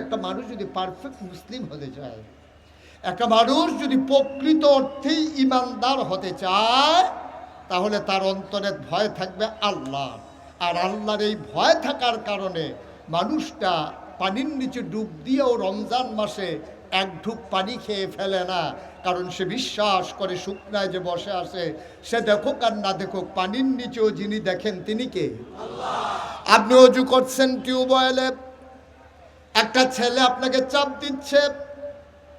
একটা মানুষ যদি পারফেক্ট মুসলিম হতে চায়, একটা মানুষ যদি প্রকৃত অর্থেই ইমানদার হতে চায়, তাহলে তার অন্তরে ভয় থাকবে আল্লাহ। আর আল্লাহর এই ভয় থাকার কারণে মানুষটা পানির নিচে ডুব দিয়েও রমজান মাসে এক ঢুক পানি খেয়ে ফেলে না, কারণ সে বিশ্বাস করে শুকনায় যে বসে আছে সে দেখুক আর না দেখুক, পানির নিচেও যিনি দেখেন তিনি কে? আপনি অজু করছেন টিউবওয়েলে, একটা ছেলে আপনাকে চাপ দিচ্ছে,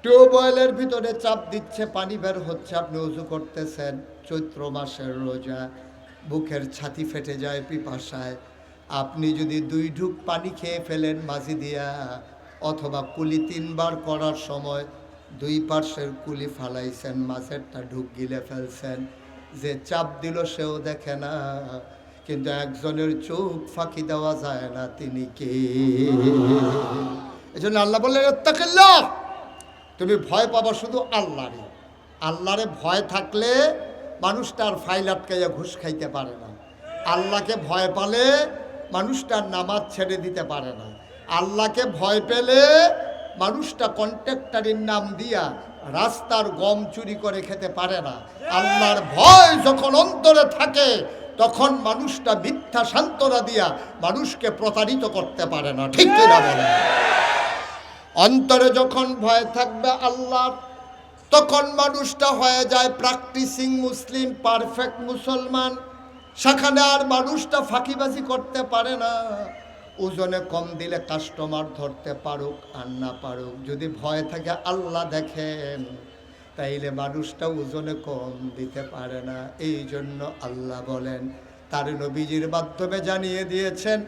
টিউবওয়েলের ভিতরে চাপ দিচ্ছে, পানি বের হচ্ছে, আপনি উজু করতেছেন, চৈত্র মাসের রোজা, বুকের ছাতি ফেটে যায় পিপাসায়, আপনি যদি 2 ঢুক পানি খেয়ে ফেলেন মাঝি দিয়া, অথবা কুলি 3 বার করার সময় 2 পার্শ্বের কুলি ফালাইছেন, মাছেরটা ঢুক গিলে ফেলছেন, যে চাপ দিল সেও দেখে না, কিন্তু একজনের চোখ ফাঁকি দেওয়া যায় না, তিনি কে? এই জন্য আল্লাহ বললেন ইত্তাকিল্লাহ, তুমি ভয় পাবা শুধু আল্লাহরে। আল্লাহরে ভয় থাকলে মানুষটা আর ফাইল আটকাইয়া ঘুষ খাইতে পারে না। আল্লাহকে ভয় পালে মানুষটা নামাজ ছেড়ে দিতে পারে না। আল্লাহকে ভয় পেলে মানুষটা কন্ট্রাক্টরের নাম দিয়া রাস্তার গম চুরি করে খেতে পারে না। আল্লাহর ভয় যখন অন্তরে থাকে তখন মানুষটা মিথ্যা সান্ত্বনা দিয়া মানুষকে প্রতারিত করতে পারে না। ঠিক কিনা বলেন? অন্তরে যখন ভয় থাকবে আল্লাহ, তখন মানুষটা হয়ে যায় প্র্যাকটিসিং মুসলিম, পারফেক্ট মুসলমান। সেখানে আর মানুষটা ফাঁকিবাজি করতে পারে না। ওজনে কম দিলে কাস্টমার ধরতে পারুক আর না পারুক, যদি ভয় থাকে আল্লাহ দেখেন, তাইলে মানুষটা ওজনে কম দিতে পারে না। এই জন্য আল্লাহ বলেন, তার নবীজির মাধ্যমে জানিয়ে দিয়েছেন,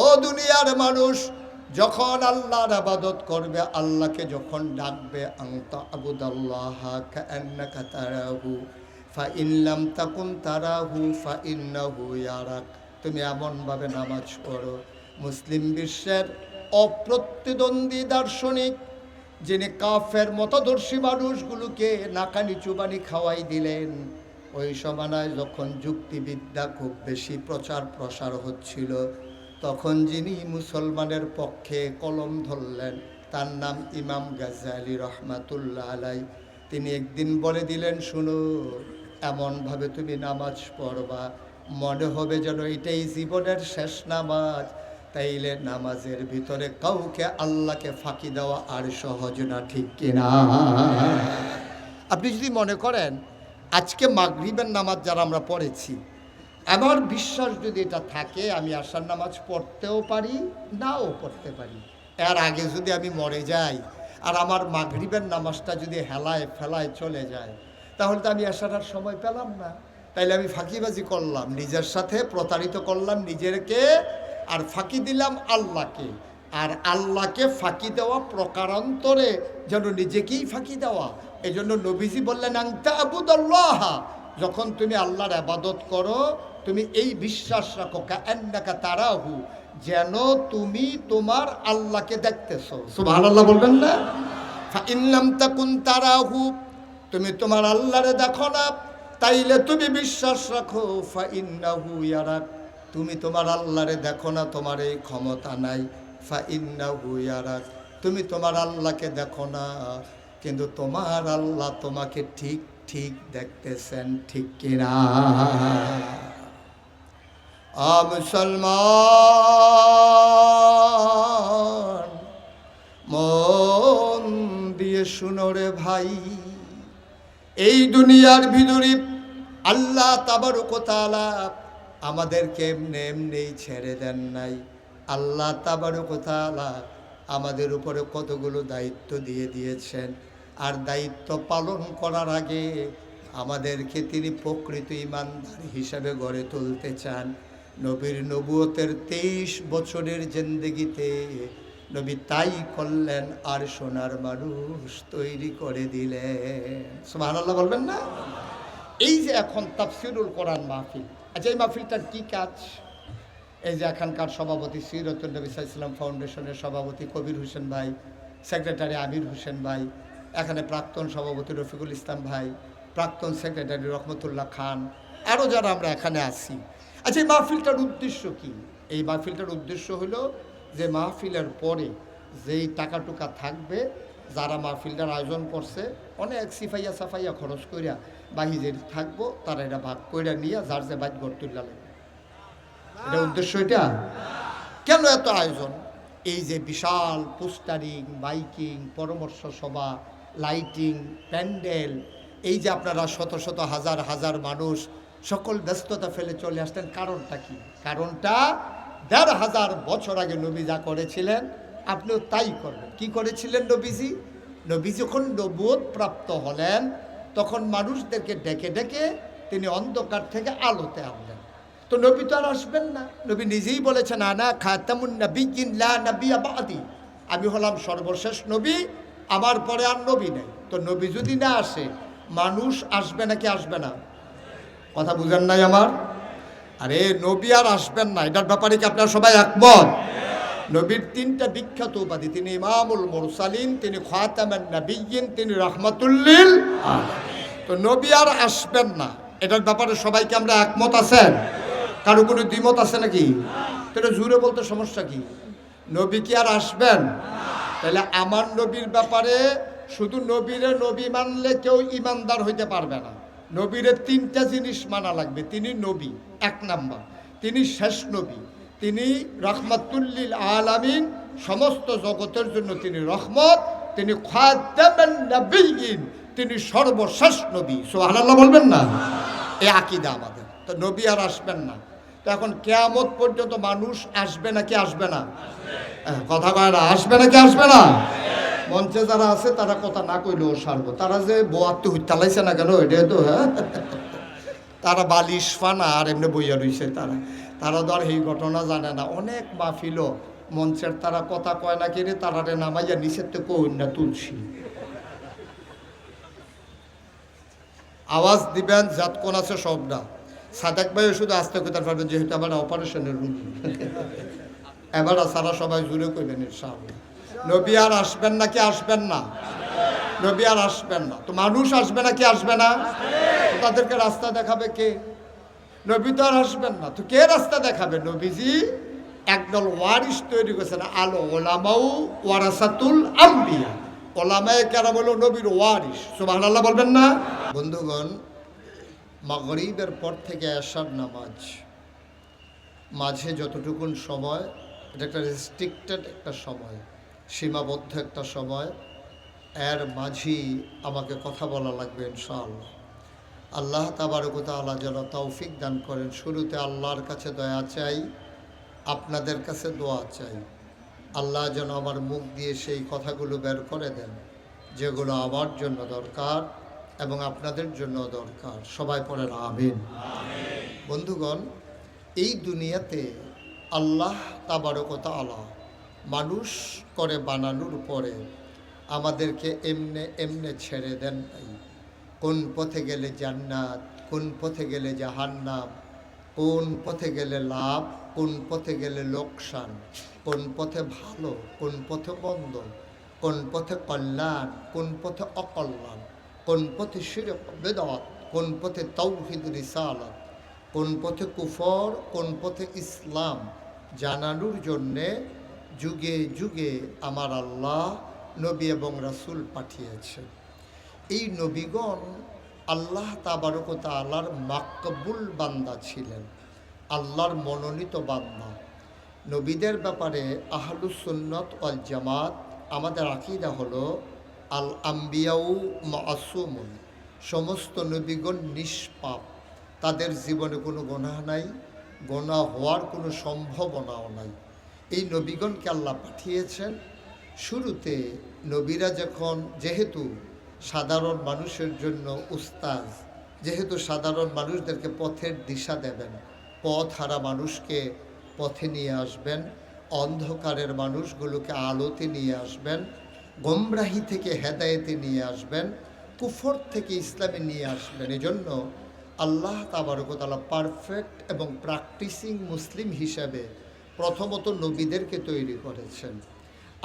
ও দুনিয়ার মানুষ, যখন আল্লাহর ইবাদত করবে, আল্লাহকে যখন ডাকবে, আনতা আবুদাল্লাহ কাআন্নাকা তারাহু ফাইন লাম তাকুন তারাহু ফাইন্নাহু ইয়ারাক, তুমি এমনভাবে নামাজ পড়ো। মুসলিম বিশ্বের অপ্রতিদ্বন্দ্বী দার্শনিক, যিনি কাফের মতদর্শী মানুষগুলোকে নাকানি চুবানি খাওয়াই দিলেন, ওই সমানায় যখন যুক্তিবিদ্যা খুব বেশি প্রচার প্রসার হচ্ছিল, তখন যিনি মুসলমানের পক্ষে কলম ধরলেন তার নাম ইমাম গাজ্জালি রহমাতুল্লাহ আলাই। তিনি একদিন বলে দিলেন, শুনো, এমনভাবে তুমি নামাজ পড়বা মনে হবে যেন এটাই জীবনের শেষ নামাজ। তাইলে নামাজের ভিতরে কাউকে আল্লাহকে ফাঁকি দেওয়া আর সহজ না। ঠিক কিনা? আপনি যদি মনে করেন আজকে মাগরিবের নামাজ যারা আমরা পড়েছি, আমার বিশ্বাস যদি এটা থাকে, আমি আশার নামাজ পড়তেও পারি, নাও পড়তে পারি। এর আগে যদি আমি মরে যাই আর আমার মাগরিবের নামাজটা যদি হেলায় ফেলায় চলে যায়, তাহলে তো আমি আশার আর সময় পেলাম না। তাইলে আমি ফাঁকিবাজি করলাম, নিজের সাথে প্রতারিত করলাম নিজেকে, আর ফাঁকি দিলাম আল্লাহকে। আর আল্লাহকে ফাঁকি দেওয়া প্রকারান্তরে যেন নিজেকেই ফাঁকি দেওয়া। এই জন্য নবীজি বললেন, আনতা আবুদাল্লাহ, যখন তুমি আল্লাহর ইবাদত করো, তুমি এই বিশ্বাস রাখো কাআন্নাকা তারাহু, যেন তুমি তোমার আল্লাহকে দেখতেছো। সুবহানাল্লাহ বলবেন না? ফাইন লাম তাকুন তারাহু, তুমি তোমার আল্লাহরে দেখো না, তাইলে তুমি বিশ্বাস রাখো ফাইন্নাহু ইয়ারাক, তুমি তোমার আল্লাহরে দেখো না, তোমার এই ক্ষমতা নাই। ফাইন্নাহু ইয়ারাক, তুমি তোমার আল্লাহকে দেখো না, কিন্তু তোমার আল্লাহ তোমাকে ঠিক ঠিক দেখতেছেন। ঠিক কিনা? মুসলমান মন দিয়ে শুনো রে ভাই, এই দুনিয়ার ভিতরে আল্লাহ তাবারক ওয়া তাআলা আমাদেরকে এমনি এমনি ছেড়ে দেন নাই। আল্লাহ তাবারক ওয়া তাআলা আমাদের উপরে কতগুলো দায়িত্ব দিয়ে দিয়েছেন, আর দায়িত্ব পালন করার আগে আমাদেরকে তিনি প্রকৃত ইমানদার হিসেবে গড়ে তুলতে চান। নবীর নবুয়তের 23 বছরের জিন্দেগিতে নবী তাই করলেন, আর সোনার মানুষ তৈরি করে দিলেন। সুবহানাল্লাহ বলবেন না? এই যে এখন তাফসিরুল কোরআন মাহফিল, আচ্ছা এই মাহফিলটার কী কাজ? এই যে এখানকার সভাপতি সিরাতুন নবী সাল্লাল্লাহু আলাইহি ওয়াসাল্লাম ফাউন্ডেশনের সভাপতি কবির হোসেন ভাই, সেক্রেটারি আমির হোসেন ভাই, এখানে প্রাক্তন সভাপতি রফিকুল ইসলাম ভাই, প্রাক্তন সেক্রেটারি রহমতুল্লাহ খান, আরও যারা আমরা এখানে আছি। আচ্ছা এই মাহফিলটার উদ্দেশ্য কি? এই মাহফিলটার উদ্দেশ্য হলো যে মাহফিলের পরে যেই টাকা টুকা থাকবে, যারা মাহফিলটার আয়োজন করছে অনেক সিফাইয়া সাফাইয়া খরচ করিয়া বাহি যে থাকবো তারা এটা ভাগ কইরা নিয়ে যার যে বাইক গড় তুললা লাগবে। এটা উদ্দেশ্য। এটা কেন এত আয়োজন? এই যে বিশাল পোস্টারিং, বাইকিং, পরামর্শ সভা, লাইটিং, প্যান্ডেল, এই যে আপনারা শত শত হাজার হাজার মানুষ সকল ব্যস্ততা ফেলে চলে আসতেন, কারণটা কি? কারণটা ১,৫০০ বছর আগে নবী যা করেছিলেন আপনিও তাই করবেন। কি করেছিলেন নবীজি? নবী যখন নবুয়ত প্রাপ্ত হলেন তখন মানুষদেরকে ডেকে ডেকে তিনি অন্ধকার থেকে আলোতে আনলেন। তো নবী তো আর আসবেন না। নবী নিজেই বলেছেন, আনা খাতামুন নাবিয়্যিন লা নাবিয়্যা বা'দি, আমি হলাম সর্বশেষ নবী, আমার পরে আর নবী নেই। তো নবী যদি না আসে মানুষ আসবে নাকি আসবে না? কথা বুঝেন নাই আমার? আরে নবী আর আসবেন না, এটার ব্যাপারে কি আপনারা সবাই একমত? নবীর ৩টা বিখ্যাত উপাধি, তিনি ইমামুল মুরসালিন, তিনি খাতামুন নাবিয়্যিন, তিনি রাহমাতুল লিল আলামিন। তো নবী আর আসবেন না, এটার ব্যাপারে সবাইকে আমরা একমত আছেন? কারো কোনো দ্বিমত আছে নাকি? তাহলে জুড়ে বলতে সমস্যা কি? নবী কি আর আসবেন? তাহলে আমার নবীর ব্যাপারে শুধু নবীরে নবী মানলে কেউ ইমানদার হইতে পারবে না। নবীরে ৩টা জিনিস মানা লাগবে। তিনি নবী, ১ নাম্বার, তিনি শেষ নবী, তিনি রাহমাতুল লিল আলামিন, সমস্ত জগতের জন্য তিনি রহমত, তিনি খাতামুন নাবিয়্যিন, তিনি সর্বশেষ নবী। সুবহানাল্লাহ বলবেন না? এই আকীদা আমাদের। তো নবী আর আসবেন না। তো এখন কিয়ামত পর্যন্ত মানুষ আসবে নাকি আসবে না? কথা কয় না, আসবে নাকি আসবে না? মঞ্চে যারা আছে তারা কথা না কইলেও সারবো। তারা যে বোয়াত্তি হুইতালাইছে না কেন, এটাই তো। হ্যাঁ, তারা বালিশ ফানা আর এমনি বইয়া রইছে। তারা তো আর এই ঘটনা জানে না। অনেক মাহফিলও মঞ্চের তারা কথা কয় না কিনে তারারে নামাইয়া নিচের থেকে কন্যা তুলছি। আওয়াজ দিবেন যাত কোন আছে সব না। সাদেক ভাই শুধু আস্তে করতে পারবেন, যেহেতু আমার অপারেশনের রুম। এবার সারা সবাই জুড়ে করবেন ইনশাআল্লাহ। নবী আর আসবেন নাকি আসবেন না? নবী আর আসবেন না। তো মানুষ আসবে নাকি আসবে না? তাদেরকে রাস্তা দেখাবে কে? নবী তো আর আসবেন না, তো কে রাস্তা দেখাবে? নবীজি একদল ওয়ারিস তৈরি করেছেন। আল ওলামাউ ওয়ারাসাতুল আম্বিয়া, ওলামায়ে কেরাম হলো নবীর ওয়ারিস। সুবহানাল্লাহ বলবেন না? বন্ধুগণ, মাগরিবের পর থেকে এশার নামাজ মাঝে যতটুকুন সময়, এটা একটা রেস্ট্রিক্টেড একটা সময়, সীমাবদ্ধ একটা সময়, এর মাঝেই আমাকে কথা বলা লাগবে ইনশাআল্লাহ। আল্লাহ তাবারক ওয়া তাআলা যেন তৌফিক দান করেন। শুরুতে আল্লাহর কাছে দয়া চাই, আপনাদের কাছে দোয়া চাই। আল্লাহ যেন আমার মুখ দিয়ে সেই কথাগুলো বের করে দেন যেগুলো আমার জন্য দরকার এবং আপনাদের জন্য দরকার। সবাই পড়েন আমিন। বন্ধুগণ, এই দুনিয়াতে আল্লাহ তাবারক ওয়া তাআলা মানুষ করে বানানোর পরে আমাদেরকে এমনে এমনে ছেড়ে দেন নাই। কোন পথে গেলে জান্নাত, কোন পথে গেলে জাহান্নাম, কোন পথে গেলে লাভ, কোন পথে গেলে লোকসান, কোন পথে ভালো, কোন পথে মন্দ, কোন পথে কল্যাণ, কোন পথে অকল্যাণ, কোন পথে শিরক বিদআত, কোন পথে তাওহীদ রিসালাত, কোন পথে কুফর, কোন পথে ইসলাম জানানোর জন্যে যুগে যুগে আমার আল্লাহ নবী এবং রাসূল পাঠিয়েছেন। এই নবীগণ আল্লাহ তাবারক ওয়া তাআলার মাকবুল বান্দা ছিলেন, আল্লাহর মনোনীত বান্দা। নবীদের ব্যাপারে আহলুস সুন্নাত ওয়াল জামাত আমাদের আকীদা হলো আল আম্বিয়াউ মাসুমুন, সমস্ত নবীগণ নিষ্পাপ, তাদের জীবনে কোনো গুনাহ নাই, গুনাহ হওয়ার কোনো সম্ভাবনাও নাই। এই নবীগণকে আল্লাহ পাঠিয়েছেন। শুরুতে নবীরা যখন, যেহেতু সাধারণ মানুষের জন্য উস্তাজ, যেহেতু সাধারণ মানুষদেরকে পথের দিশা দেবেন, পথ হারা মানুষকে পথে নিয়ে আসবেন, অন্ধকারের মানুষগুলোকে আলোতে নিয়ে আসবেন, গোমরাহি থেকে হেদায়েতে নিয়ে আসবেন, কুফর থেকে ইসলামে নিয়ে আসবেন। এজন্য আল্লাহ তাবারক ওয়া তাআলা পারফেক্ট এবং প্র্যাকটিসিং মুসলিম হিসাবে প্রথমত নবীদেরকে তৈরি করেছেন।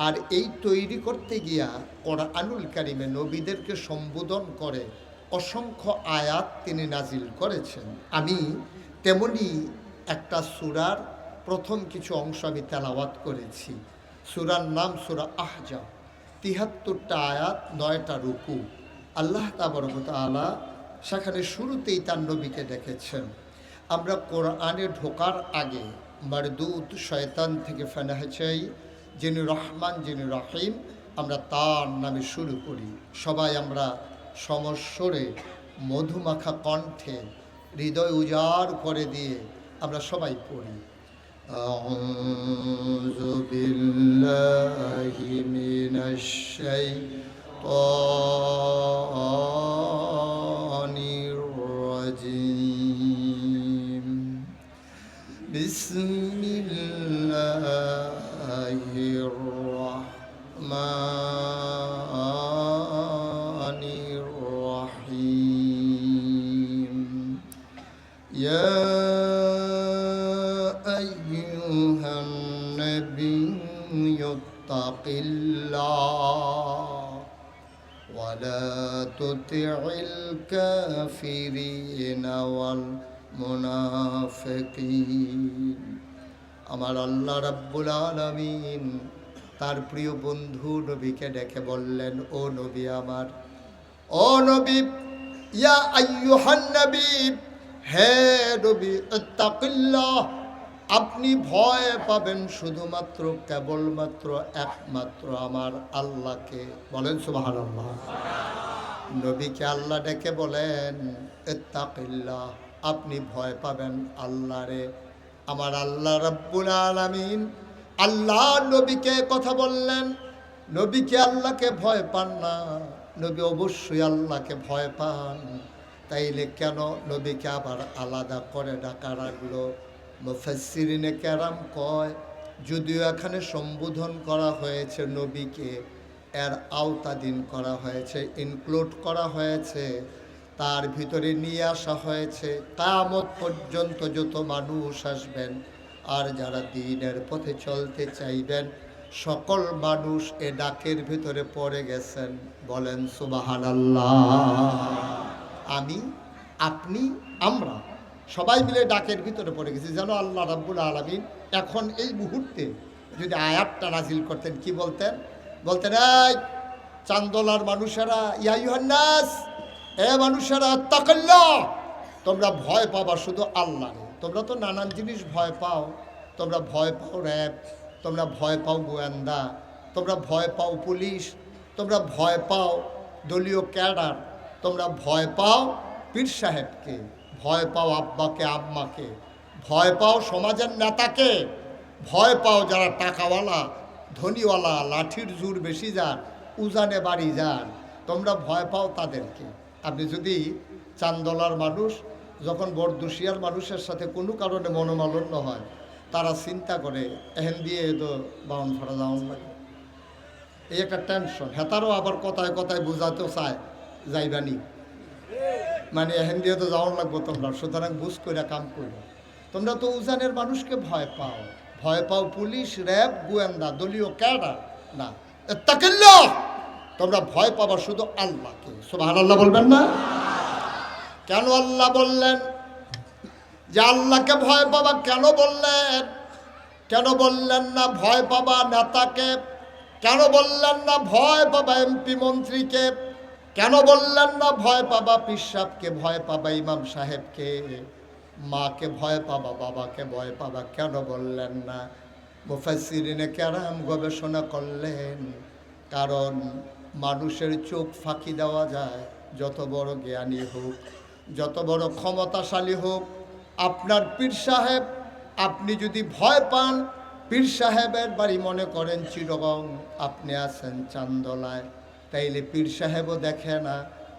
আর এই তৈরি করতে গিয়া কোরআনুল কারিমে নবীদেরকে সম্বোধন করে অসংখ্য আয়াত তিনি নাজিল করেছেন। আমি তেমনি একটা সূরার প্রথম কিছু অংশ আমি তেলাওয়াত করেছি। সূরার নাম সূরা আহজাব, ৭৩টা আয়াত, ৯টা রুকু। আল্লাহ তাবারক ওয়া তাআলা সেখানে শুরুতেই তার নবীকে ডেকেছেন। আমরা কোরআনে ঢোকার আগে মারদুদ শয়তান থেকে ফেনাহ চাই, যিনি রহমান যিনি রহিম, আমরা তার নামে শুরু করি। সবাই আমরা সমস্বরে মধুমাখা কণ্ঠে হৃদয় উজাড় করে দিয়ে আমরা সবাই পড়ি। আউযু বিল্লাহি মিনাশ শাইতানির রাজিম। বিসমিল্লাহির রাহমানির রাহিম। ইয়া আইয়ুহান নাবিয়্যু তাকিল্লাহ ওয়া লা তুতি'ল কাফিরিনা ওয়াল মুনাফিকিন। আমার আল্লাহ রাব্বুল আলামিন তার প্রিয় বন্ধু নবীকে ডেকে বললেন, ও নবী আমার, ও নবী, ইয়া আইয়ুহান নবী, হে নবী, ইত্তাকিল্লাহ, আপনি ভয় পাবেন শুধুমাত্র কেবলমাত্র একমাত্র আমার আল্লাহকে। বলেন সুবহানাল্লাহ। নবীকে আল্লাহ ডেকে বলেন, ইত্তাকিল্লাহ, আপনি ভয় পাবেন আল্লাহরে। আমার আল্লাহ রাব্বুল আলামিন আল্লাহ নবীকে কথা বললেন। নবীকে আল্লাহকে ভয় পান না, নবী অবশ্যই আল্লাহকে ভয় পান। তাইলে কেন নবীকে আবার আলাদা করে ডাকা রাখলো? মুফাসসিরিনে কেরাম কয়, যদিও এখানে সম্বোধন করা হয়েছে নবীকে, এর আওতাধীন করা হয়েছে, ইনক্লুড করা হয়েছে, তার ভিতরে নিয়ে আসা হয়েছে কিয়ামত পর্যন্ত যত মানুষ আসবেন আর যারা দ্বীনের পথে চলতে চাইবেন সকল মানুষ এ ডাকের ভিতরে পড়ে গেছেন। বলেন সুবহানাল্লাহ। আমি, আপনি, আমরা সবাই মিলে ডাকের ভিতরে পড়ে গেছি। যেন আল্লাহ রাব্বুল আলামিন এখন এই মুহূর্তে যদি আয়াতটা নাজিল করতেন, কি বলতেন? বলতেন, এই চান্দোলার মানুষেরা, ইয়া আইয়ুহান নাস, এ মানুষেরা, তাকাল্লাহ, তোমরা ভয় পাবা শুধু আল্লাহ। তোমরা তো নানান জিনিস ভয় পাও। তোমরা ভয় পাও র্যাব, তোমরা ভয় পাও গোয়েন্দা, তোমরা ভয় পাও পুলিশ, তোমরা ভয় পাও দলীয় ক্যাডার, তোমরা ভয় পাও পীর সাহেবকে, ভয় পাও আব্বাকে আম্মাকে, ভয় পাও সমাজের নেতাকে, ভয় পাও যারা টাকাওয়ালা ধনীওয়ালা, লাঠির জোর বেশি যান, উজানে বাড়ি যান, তোমরা ভয় পাও তাদেরকে। আপনি যদি চান্দলার মানুষ যখন বরদুশিয়ার মানুষের সাথে কোনো কারণে মনোমালিন্য হয়, তারা চিন্তা করে এহেন দিয়ে তো বাউন ফাড়া যাওয়ান লাগে, এই একটা টেনশন। হেতারও আবার কথায় কথায় বোঝাতেও চায় যাইবানি, মানে এহেন দিয়ে তো যাওয়ান লাগবো তোমরা, সুতরাং বুঝ করে কাম করো। তোমরা তো উজানের মানুষকে ভয় পাও, ভয় পাও পুলিশ, র্যাব, গোয়েন্দা, দলীয় ক্যাডার না। তাকিল্লাহ, তোমরা ভয় পাবা শুধু আল্লাহকে। সুবহানাল্লাহ বলবেন না? কেন আল্লাহ বললেন যে আল্লাহকে ভয় পাবা? কেন বললেন? কেন বললেন না ভয় পাবা নেতাকে? কেন বললেন না ভয় পাবা এমপি মন্ত্রীকে? কেন বললেন না ভয় পাবা পীর সাহেবকে, ভয় পাবা ইমাম সাহেবকে, মাকে ভয় পাবা, বাবাকে ভয় পাবা? কেন বললেন না? মুফাসসিরিনে কেরাম গবেষণা করলেন, কারণ মানুষের চোখ ফাঁকি দেওয়া যায়, যত বড় জ্ঞানী হোক, যত বড় ক্ষমতাশালী হোক। আপনার পীর সাহেব, আপনি যদি ভয় পান, পীর সাহেবের বাড়ি মনে করেন চিরগং, আপনি আছেন চান্দলায়, তাইলে পীর সাহেবও দেখে না,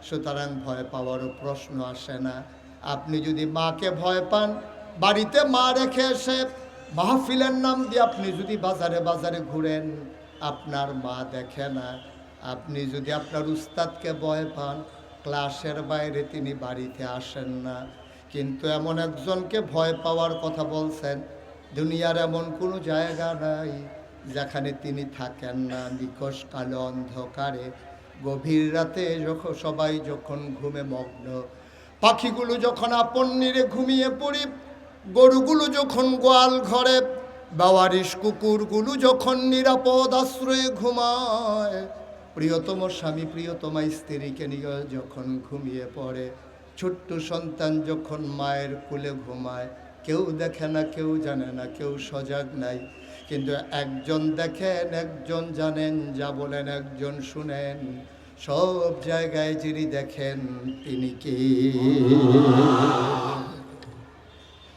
সুতরাং ভয় পাওয়ারও প্রশ্ন আসে না। আপনি যদি মাকে ভয় পান, বাড়িতে মা রেখে এসে মাহফিলের নাম দিয়ে আপনি যদি বাজারে বাজারে ঘুরেন, আপনার মা দেখে না। আপনি যদি আপনার উস্তাদকে ভয় পান, ক্লাসের বাইরে তিনি বাড়িতে আসেন না। কিন্তু এমন একজনকে ভয় পাওয়ার কথা বলছেন, দুনিয়ার এমন কোনো জায়গা নাই যেখানে তিনি থাকেন না। নিকষ কালো অন্ধকারে গভীর রাতে যখন সবাই যখন ঘুমে মগ্ন, পাখিগুলো যখন আপন নিরে ঘুমিয়ে পড়ি, গরুগুলো যখন গোয়াল ঘরে, বাওয়ারিশ কুকুরগুলো যখন নিরাপদ আশ্রয়ে ঘুমায়, প্রিয়তম স্বামী প্রিয়তমা স্ত্রীকে নিয়ে যখন ঘুমিয়ে পড়ে, ছোট্ট সন্তান যখন মায়ের কোলে ঘুমায়, কেউ দেখে না, কেউ জানে না, কেউ সজাগ নাই। কিন্তু একজন দেখেন, একজন জানেন, যা বলেন একজন শুনেন, সব জায়গায় যিনি দেখেন তিনি কি?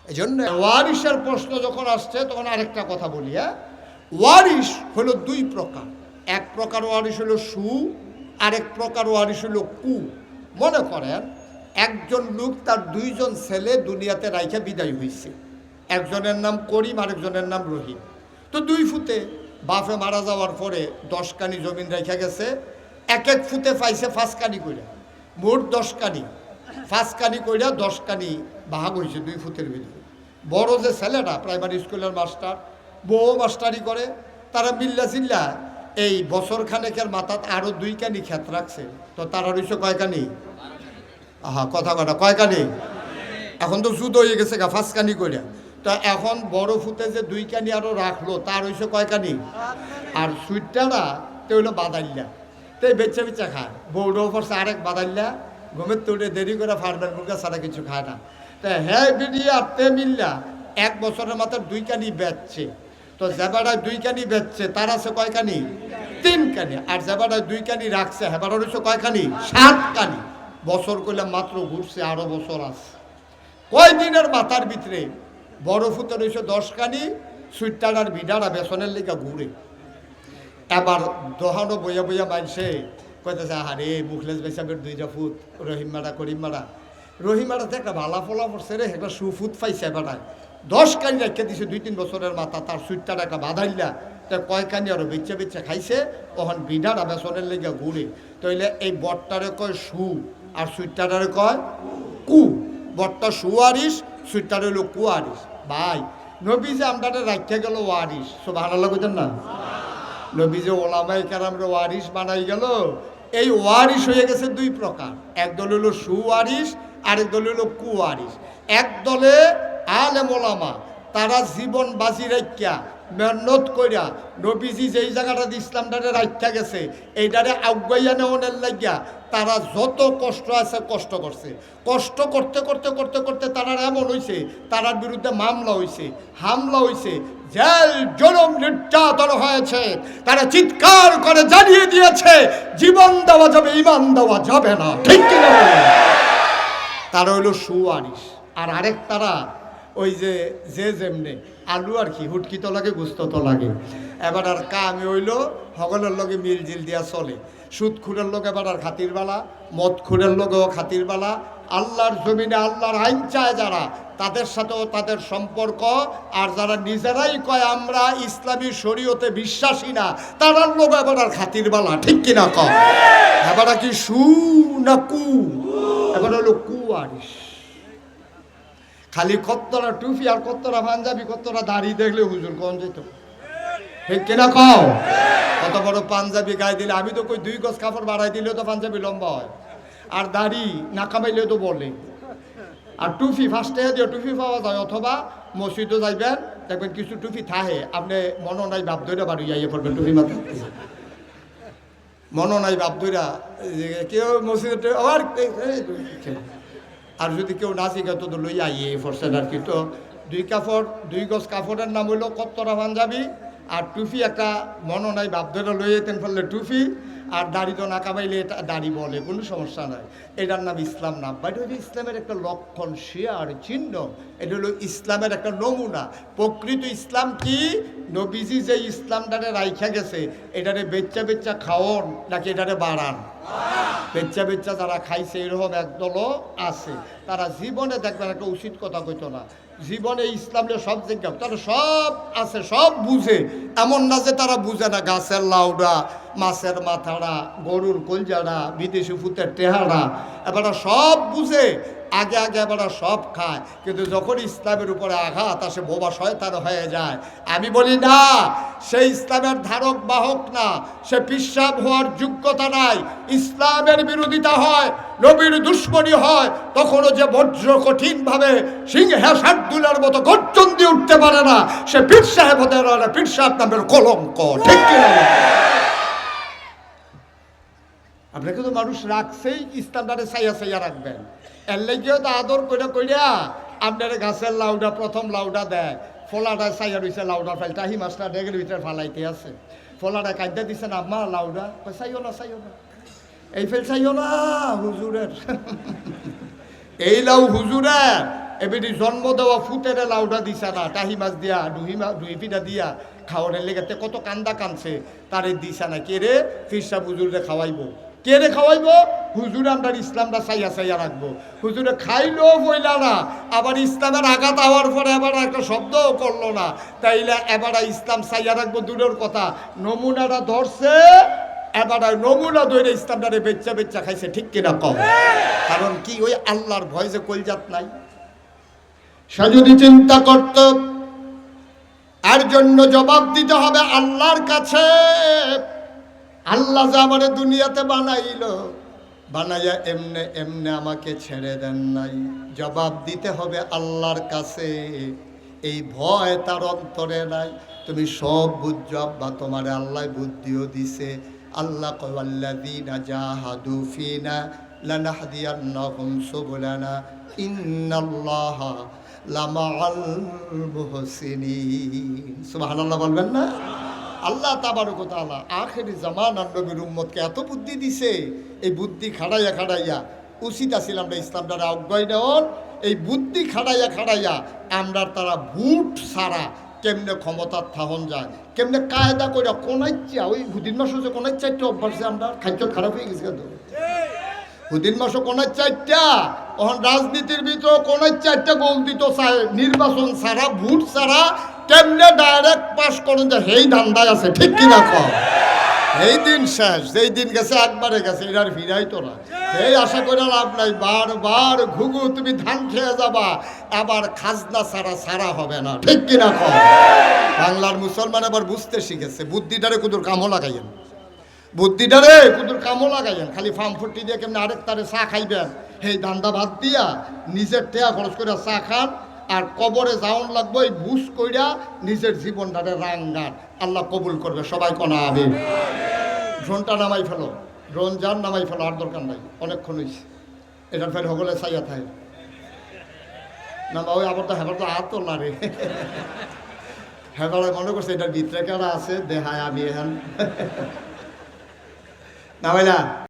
এই জন্য ওয়ারিশের প্রশ্ন যখন আসছে তখন আরেকটা কথা বলি। ওয়ারিশ হলো দুই প্রকার। এক প্রকার ওয়ারিশ হলো সু, আরেক প্রকার ওয়ারিশ হলো কু। মনে করেন একজন লোক তার দুইজন ছেলে দুনিয়াতে রাইখা বিদায় হয়েছে। একজনের নাম করিম, আরেকজনের নাম রহিম। তো দুই ফুতে বাপে মারা যাওয়ার পরে 10 কানি জমিন রাইখা গেছে। এক এক ফুতে পাইছে 5 কানি কইরা, মোট 10 কানি। 5 কানি কইরা 10 কানি ভাগ হয়েছে দুই ফুতের ভিতরে। বড় যে ছেলেটা প্রাইমারি স্কুলের মাস্টার, বউ মাস্টারি করে, তারা মিল্লা চিল্লা এই বছর খানেকের মাথাত আরও 2 কানি ক্ষেত রাখছে। তো তারা রয়েছে কয় কানি? কথা কয় কানি? এখন তো জুদ হয়ে গেছে গা 5 কানি কইরা। তো এখন বড় ফুতে যে 2 কানি আরও রাখলো, তার হয়েছে কয় কানি? আর সুইটটারা তো হইলো বাদাইল্লা, তো এই বেচা বেচা খায়। বউডাও পড়ছে আরেক বাদাইল্লা, ঘুমের তুলে দেরি করে ফার্মের মুরগা ছাড়া কিছু খায় না। তো হ্যাঁ বিড়ি আর তে মিল্লা 1 বছরের মাথায় 2 কানি বেচছে। তো যেবাড়ায় 2 কানি বেচছে তার আছে কয় কানি? 3 কানি। আর যেবাড়ায় 2 কানি রাখছে হেবাড়া রয়েছে কয় কানি? 7 কানি। বছর করলে মাত্র ঘুরছে, আরো বছর আছে। কয় দিনের মাথার ভিতরে বড় ফুতে রয়েছে 10 কানি, সুইটার বিডারা বেসনের লেগা ঘুরে। এবার দোহানো বইয়া বইয়া মানছে কইতেছে, আরে মুখলেস বেসাবের 2টা ফুট, রহিমারা করিমারা। রহিমারাতে একটা ভালা ফলা পড়ছে রে, একটা সুফুত পাইছে। এবার 10 কানি রেখে দিছে 2-3 বছরের মাথা, তার সুইটার একটা বাধাইলা। তা কয় কানি আরো বেচে বেচে খাইছে, তখন বিডারা বেসনের লেগে ঘুরে। তাইলে এই বটটারে কয় সু, আর সুইটারে কয় কু। বটটা সুয়ারিস, সুইটার হইলো কুয়ারিস। ভাই নবী যে আমরা রাখতে গেল ওয়ারিস, সুবহানাল্লাহ কইতেন না? নবী যে ওলামায়ে কেরামরে ওয়ারিস বানাই গেল, এই ওয়ারিস হয়ে গেছে 2 প্রকার। এক দল হইল সুওয়ারিস, আরেক দল হইল কুওয়ারিস। এক দলে আলেম ওলামা, তারা জীবন বাজি রাখিয়া মেহনত কইরা নবীজি যেই জায়গাটাতে ইসলামটারে রাখতে গেছে এইটারে আগুয়াইয়া নেওয়ার লাগিয়া তারা যত কষ্ট আছে কষ্ট করছে। কষ্ট করতে করতে করতে করতে তারা এমন হয়েছে, তারার বিরুদ্ধে মামলা হয়েছে, হামলা হয়েছে, জেল জুলুম নির্যাতন হয়েছে। তারা চিৎকার করে জানিয়ে দিয়েছে জীবন দেওয়া যাবে, ঈমান দেওয়া যাবে না। ঠিক কিনা? তারা হইল সুওয়ারিস। আর আরেক তারা ওই যে যেমনে আলু আর কি হুটকি তো লাগে, গুস্ত তো লাগে। এবার আর কামে হইল সকলের লগে মিলজিল দিয়া চলে। সুদ খুরের লোক এবার আর খাতির বালা, মদ খুরের লোকেও খাতির বালা। আল্লাহর জমিনে আল্লাহর আইন চায় যারা, তাদের সাথেও তাদের সম্পর্ক। আর যারা নিজেরাই কয় আমরা ইসলামী শরীয়তে বিশ্বাসী না, তারার লোক এবার আর খাতির বালা। ঠিক কিনা কয়? এবার কি সু না কু? এবার হলো কুয়ারিস। খালি কত্তরা টুপি আর কত্তরা পাঞ্জাবি, কত্তরা দাড়ি দেখলে হুজুর কোন যেত। ঠিক কিনা কও? কত বড় পাঞ্জাবি গায়ে দিলে, আমি তো কই 2 গজ কাপড় বাড়াই দিলেও তো পাঞ্জাবি লম্বা হয়। আর দাড়ি না কামাইলেও তো বলে। আর টুপি ফার্স্টে দিও, টুপি পাওয়া যায়। অথবা মসজিদও যাইবেন, দেখবেন কিছু টুপি থাহে, আপনি মনো নাই বাপ ধরে বাড়ি যাইয়ে পড়বেন টুপি মাথা। মনো নাই বাপ ধরা কেউ মসজিদে আবার। আর যদি কেউ না শিখে তো লই আইয়ে ফরসেন আর কি। তো 2 গজ কাপড়ের নাম হইলো কত্তরা পাঞ্জাবি। আর টুপি একটা মনো নাই বাপ ধরে লই যেতেন ফেললে টুপি। আর দাড়ি তো না কামাইলে এটা দাড়ি বলে, কোনো সমস্যা নয়। এটার নাম ইসলাম নাম। বা এটা হলো ইসলামের একটা লক্ষণ, শেয়ার চিহ্ন। এটা হলো ইসলামের একটা নমুনা। প্রকৃত ইসলাম কি? নবীজি যে ইসলামটারে রাইখা গেছে, এটারে বেচ্চা বেচ্চা খাওয়ান নাকি এটারে বাড়ান? বেচ্চা বেচ্চা যারা খাইছে এরকম একদলও আছে। তারা জীবনে দেখবেন একটা উচিত কথা কইতো না। জীবনে ইসলামের সব জায়গা তারা সব আছে, সব বুঝে। এমন না যে তারা বুঝে না। গাছের লাউডা, মাছের মাথাড়া, গরুর কলজাড়া, বিদেশি ফুতের টেহারা, এবার সব বুঝে। আগে আগে এবার সব খায়, কিন্তু যখন ইসলামের উপরে আঘাত আসে বোবা শয়তান হয়ে যায়। আমি বলি না, সে ইসলামের ধারক বাহক না, সে পিশাব হওয়ার যোগ্যতা নাই। ইসলামের বিরোধিতা হয়, নবীর দুশ্মনী হয়, তখনও যে বজ্র কঠিনভাবে সিংহে শার্দুলের মতো গর্জন দিয়ে উঠতে পারে না, সে পীর সাহেব হতে পারে না, পীর সাহেব নামের কলঙ্ক। ঠিক কিনা? আপনাকে তো মানুষ রাখছেই, ইসলামটারে ছাইয়া ছাইয়া রাখবেন। এর লেগেও তো আদর করে কইরা আপনার গাছের লাউডা প্রথম লাউডা দেয়, ফোলাটা ছাইয়া রয়েছে, লাউডা ফেল টাহি মাছটা ডেগের ভিতরে ফালাইতে আছে, ফোলাটা কাঁদা দিছে না, আম্মা লাউডা চাইও না, চাইও না, এই ফেল চাইও না হুজুরের এই লাউ হুজুরের এবারে জন্ম দেওয়া ফুটের লাউডা দিছে না, টাহি মাছ দিয়া ডুহি পিঠা দিয়া খাওয়ানোর লেগে কত কান্দা কানছে, তারে দিছে না। কে রে? ফিরসা হুজুরে খাওয়াইবো। কে রে খাওয়াইবো? হুজুর আমরা ইসলামটা চাইয়া চাইয়া রাখবো। হুজুরে খাইলো বইলা না, আবার ইসলামের আঘাত হওয়ার পরে এবার একটা শব্দও করলো না, তাইলে এবার ইসলাম চাইয়া রাখবো দূরের কথা, নমুনাটা ধরছে, এবার নমুনা ধরে ইসলামটারে বেচ্চা বেচ্চা খাইছে। ঠিক কিনা কম? কারণ কি? ওই আল্লাহর ভয় যে কলজাত নাই। সে যদি চিন্তা করত, এর জন্য জবাব দিতে হবে আল্লাহর কাছে। আল্লাহ যে আমার দুনিয়াতে বানাইলো, বানাইয়া এমনে এমনে আমাকে ছেড়ে দেন নাই, জবাব দিতে হবে আল্লাহর কাছে। এই ভয় তার অন্তরে নাই। তুমি সব বুঝছো আব্বা, তোমার আল্লাহ বুদ্ধিও দিছে। আল্লাহ কয় আল্লাযীনা জাহাদু ফিনা লানাহদিয়ান্নাহুম সুবুলানা ইন্নাল্লাহা লামাআল মুহসিনিন। সুবহানাল্লাহ বলবেন না? আল্লাহ তাবারক ওয়া তাআলা আখিরি জামানার নবীর উম্মতকে এত বুদ্ধি দিছে, এই বুদ্ধি খাড়াইয়া খাড়াইয়া উচিত আছিল আমরা ইসলামটারে অজ্ঞায় নেওয়ার। এই বুদ্ধি খাড়াইয়া খাড়াইয়া আমরা তারা বুট সারা কেমনে ক্ষমতার থাহন যায়, কেমনে কায়দা করে কোনাইচ্ছা, ওই হুদিন মাসে যে কোনাইচ্ছা একটা অভ্যাসে আমরা খাদ্য খারাপ হয়ে গেছে। কিন্তু হুদিন মাসে কোনাইচ্ছা একটা, তখন রাজনীতির ভিতরে কোনাইচ্ছা একটা গোল দিত চায়, নির্বাচন ছাড়া ভোট ছাড়া কেমনে ডাইরেক্ট পাস করেন যে হেই ধান্দায় আছে। ঠিক কিনা কম? এই দিন শেষ, যেই দিন গেছে একবারে গেছে, এটার ফিরাই তো না। এই আশা করে লাভ নাই, বারবার ঘুঘু তুমি ধান খেয়ে যাবা, আবার খাজনা ছাড়া ছাড়া হবে না। ঠিক কিনা কম? বাংলার মুসলমান আবার বুঝতে শিখেছে, বুদ্ধিটারে কুদুর কামও লাগাইয়েন, বুদ্ধিটারে কুদুর কামও লাগাইয়েন। খালি ফার্ম ফুটি দিয়ে কেমনি আরেক তারে চা খাইবেন, সেই ধান্দা ভাত দিয়া নিজের টেয়া খরচ করে চা খান, আর কবরে যাওন লাগবো এই বুঝ কইরা নিজের জীবনটারে রাঙ্গান। আল্লাহ কবুল করবে, সবাই কনা আবে। ড্রোনটা নামাই ফেলো, ড্রোন যার নামাই ফেলো, আর দরকার নাই, অনেকক্ষণ হয়েছে। এটার ফের হগলে চাইয়া থাকে না বা ওই আবার তো হেবার তো হাত তোলা রে, হেবারে মনে করছে এটার ভিতরে কেনা আছে দেহায় আমি এখন নামাইলা।